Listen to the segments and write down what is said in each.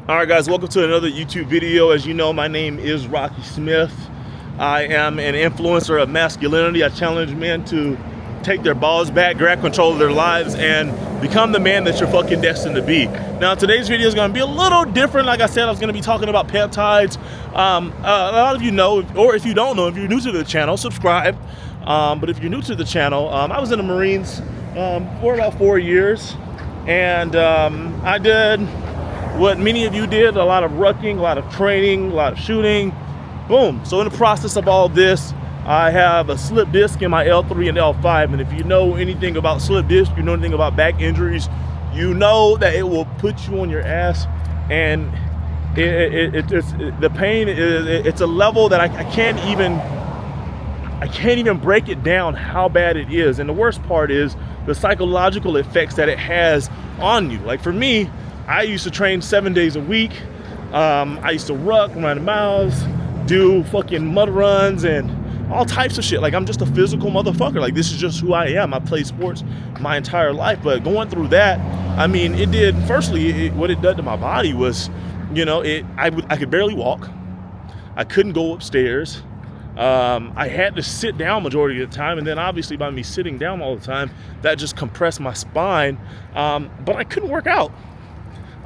All right, guys, welcome to another YouTube video. As you know, my name is Rocky Smith. I am an influencer of masculinity. I challenge men to take their balls back, grab control of their lives, and become the man that you're fucking destined to be. Now, today's video is going to be a little different. Like I said, I was going to be talking about peptides. A lot of you know, or if you don't know, if you're new to the channel, subscribe. But if you're new to the channel, I was in the Marines for about 4 years, and I did what many of you did, a lot of rucking, a lot of training, a lot of shooting, boom. So in the process of all this, I have a slip disc in my L3 and L5, and if you know anything about slip disc, you know anything about back injuries, you know that it will put you on your ass, and it's the pain it's a level that I can't even break it down how bad it is. And the worst part is the psychological effects that it has on you. Like for me, I used to train 7 days a week. I used to ruck, run miles, do fucking mud runs and all types of shit. Like I'm just a physical motherfucker. Like this is just who I am. I played sports my entire life, but going through that, I mean, it did, firstly, what it did to my body was, you know, I could barely walk. I couldn't go upstairs. I had to sit down majority of the time, and then obviously by me sitting down all the time, that just compressed my spine. But I couldn't work out.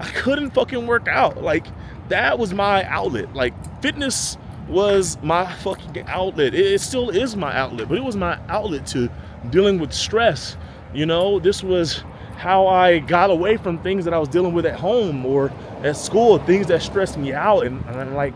I couldn't fucking work out. Like that was my outlet. Like fitness was my fucking outlet. It still is my outlet, but it was my outlet to dealing with stress. You know, this was how I got away from things that I was dealing with at home or at school, things that stressed me out. And like,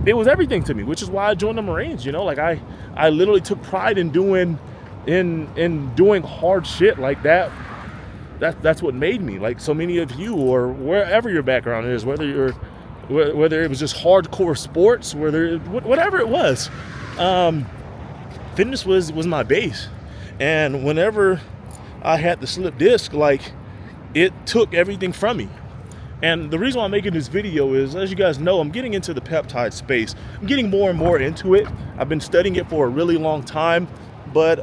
it was everything to me, which is why I joined the Marines. You know, like I literally took pride in doing hard shit like that. That's what made me. Like so many of you, or wherever your background is, whether it was just hardcore sports, whatever it was, fitness was my base. And whenever I had the slip disc, like it took everything from me. And the reason why I'm making this video is, as you guys know, I'm getting into the peptide space. I'm getting more and more into it. I've been studying it for a really long time, but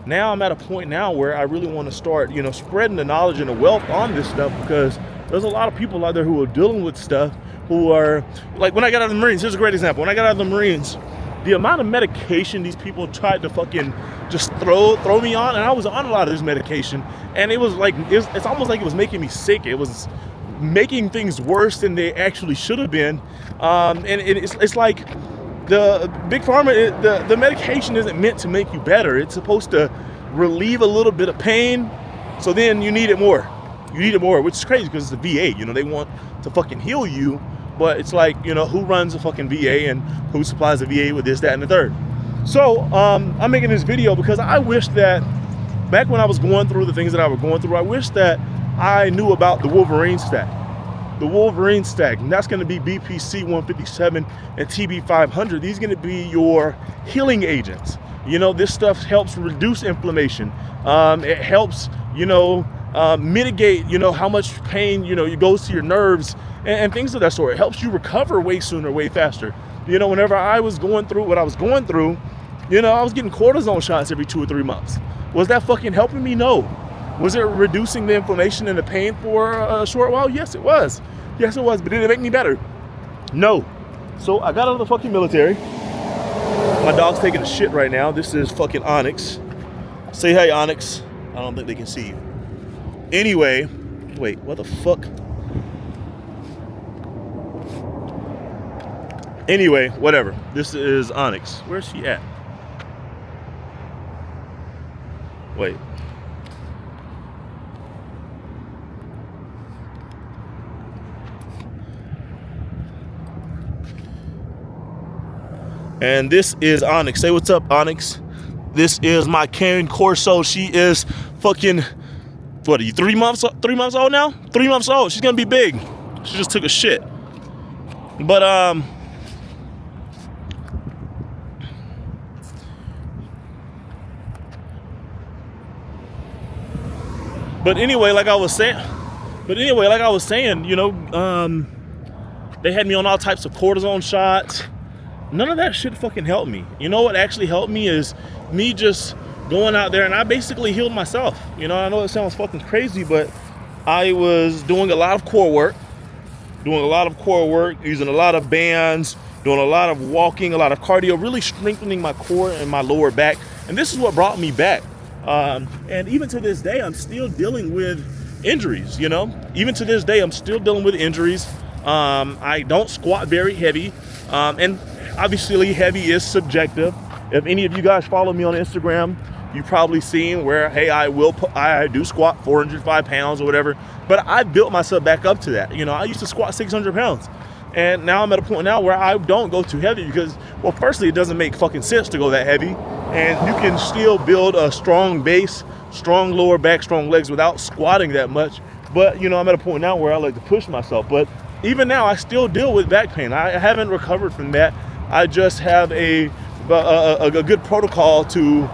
now I'm at a point now where I really want to start, you know, spreading the knowledge and the wealth on this stuff, because there's a lot of people out there who are dealing with stuff who are, like when I got out of the Marines, here's a great example. When I got out of the Marines, the amount of medication these people tried to fucking just throw me on, and I was on a lot of this medication, and it was like, it's almost like it was making me sick. It was making things worse than they actually should have been. And it's like, the big pharma, the medication isn't meant to make you better. It's supposed to relieve a little bit of pain, so then you need it more. You need it more, which is crazy because it's the VA. You know, they want to fucking heal you, but it's like, you know, who runs a fucking VA and who supplies the VA with this, that, and the third? So I'm making this video because I wish that back when I was going through the things that I was going through, I wish that I knew about the Wolverine stack. The Wolverine stack, and that's going to be BPC 157 and TB 500. These are going to be your healing agents. You know, this stuff helps reduce inflammation. It helps, you know, mitigate, you know, how much pain, you know, it goes to your nerves and things of that sort. It helps you recover way sooner, way faster. You know, whenever I was going through what I was going through, you know, I was getting cortisone shots every 2 or 3 months. Was that fucking helping me? No. Was it reducing the inflammation and the pain for a short while? Yes, it was. Yes, it was. But did it make me better? No. So I got out of the fucking military. My dog's taking a shit right now. This is fucking Onyx. Say hey, Onyx. I don't think they can see you. Anyway, wait, what the fuck? Anyway, whatever. This is Onyx. Where's she at? Wait. And this is Onyx. Say what's up, Onyx. This is my Karen Corso. She is fucking, what are you, 3 months old now? 3 months old. She's gonna be big. She just took a shit. But anyway, like I was saying, you know, they had me on all types of cortisone shots. None of that shit fucking helped me. You know what actually helped me is me just going out there, and I basically healed myself. You know, I know it sounds fucking crazy, but I was doing a lot of core work. doing a lot of core work, using a lot of bands, doing a lot of walking, a lot of cardio, really strengthening my core and my lower back. And this is what brought me back. And even to this day, I'm still dealing with injuries, you know? Even to this day, I'm still dealing with injuries. I don't squat very heavy. And obviously heavy is subjective. If any of you guys follow me on Instagram, you've probably seen where, hey, I do squat 405 pounds or whatever, but I built myself back up to that. You know, I used to squat 600 pounds. And now I'm at a point now where I don't go too heavy because, well, firstly, it doesn't make fucking sense to go that heavy. And you can still build a strong base, strong lower back, strong legs without squatting that much. But, you know, I'm at a point now where I like to push myself. But even now, I still deal with back pain. I haven't recovered from that. I just have a good protocol to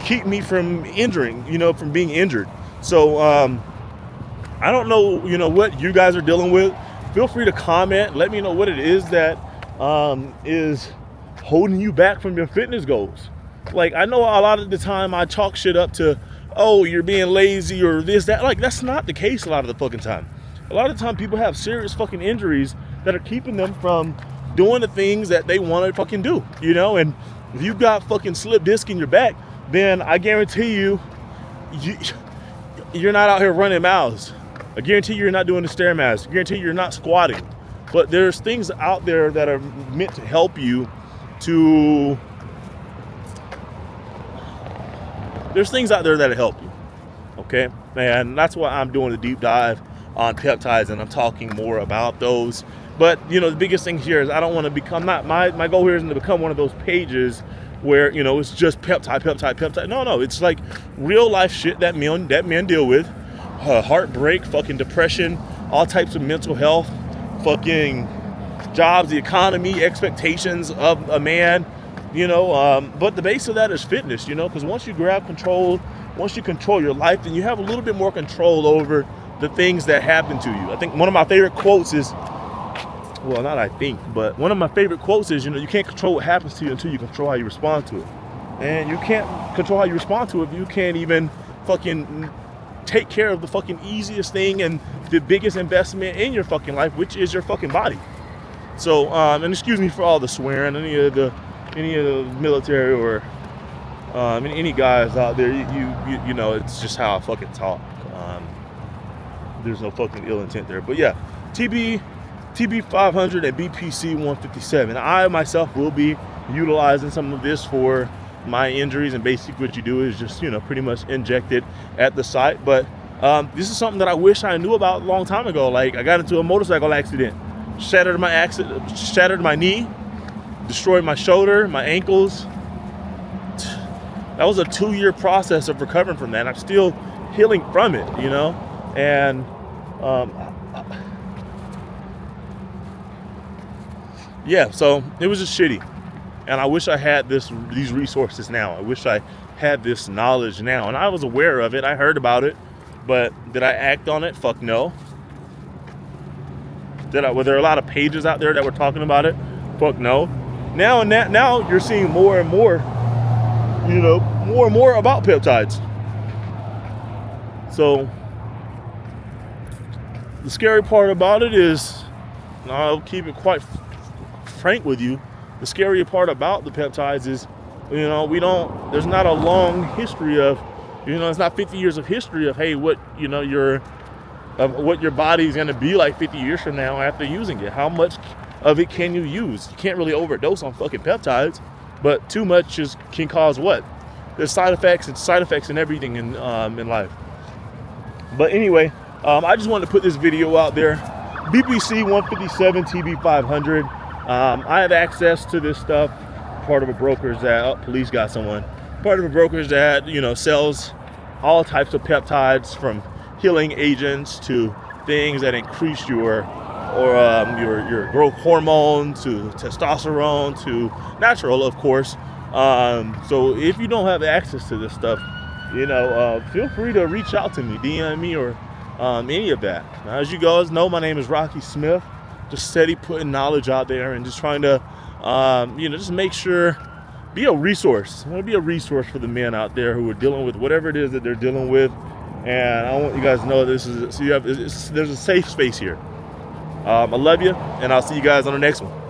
keep me from injuring, you know, from being injured. So I don't know, you know, what you guys are dealing with. Feel free to comment. Let me know what it is that is holding you back from your fitness goals. Like, I know a lot of the time I chalk shit up to, oh, you're being lazy or this, that. Like, that's not the case a lot of the fucking time. A lot of the time people have serious fucking injuries that are keeping them from doing the things that they want to fucking do, you know? And if you've got fucking slip disc in your back, then I guarantee you're not out here running miles. I guarantee you're not doing the Stairmaster. I guarantee you're not squatting. But there's things out there that are meant to help you to... There's things out there that'll help you, okay? And that's why I'm doing a deep dive on peptides, and I'm talking more about those. But, you know, the biggest thing here is I don't want to become... My goal here isn't to become one of those pages where, you know, it's just peptide. No, it's like real life shit that men deal with. Heartbreak, fucking depression, all types of mental health, fucking jobs, the economy, expectations of a man, you know, but the base of that is fitness, you know, because once you control your life, then you have a little bit more control over the things that happen to you. I think one of my favorite quotes is, well, not I think, but one of my favorite quotes is, you know, you can't control what happens to you until you control how you respond to it. And you can't control how you respond to it if you can't even fucking take care of the fucking easiest thing and the biggest investment in your fucking life, which is your fucking body. So, and excuse me for all the swearing, any of the military or any guys out there, you know, it's just how I fucking talk. There's no fucking ill intent there. But yeah, TB 500 and BPC 157. I myself will be utilizing some of this for my injuries, and basically what you do is just, you know, pretty much inject it at the site. But this is something that I wish I knew about a long time ago. Like, I got into a motorcycle accident, shattered my knee, destroyed my shoulder, my ankles. That was a 2-year process of recovering from that. I'm still healing from it, you know. And yeah, so it was just shitty. And I wish I had these resources now. I wish I had this knowledge now. And I was aware of it. I heard about it. But did I act on it? Fuck no. Were there a lot of pages out there that were talking about it? Fuck no. Now you're seeing more and more, you know, more and more about peptides. So the scary part about it is, and I'll keep it quite frank with you, the scary part about the peptides is, you know, there's not a long history of, you know, it's not 50 years of history of, hey, what your body is going to be like 50 years from now after using it. How much of it can you use? You can't really overdose on fucking peptides, but too much can cause what? There's side effects and everything in life. But anyway, I just wanted to put this video out there. BPC 157, TB 500. I have access to this stuff. Part of a brokerage that, police got someone. Part of a brokerage that, you know, sells all types of peptides, from healing agents to things that increase your growth hormone, to testosterone, to natural, of course. So if you don't have access to this stuff, you know, feel free to reach out to me, DM me, or any of that. Now, as you guys know, my name is Rocky Smith. Just steady putting knowledge out there and just trying to, you know, just make sure, be a resource. I want to be a resource for the men out there who are dealing with whatever it is that they're dealing with. And I want you guys to know there's a safe space here. I love you, and I'll see you guys on the next one.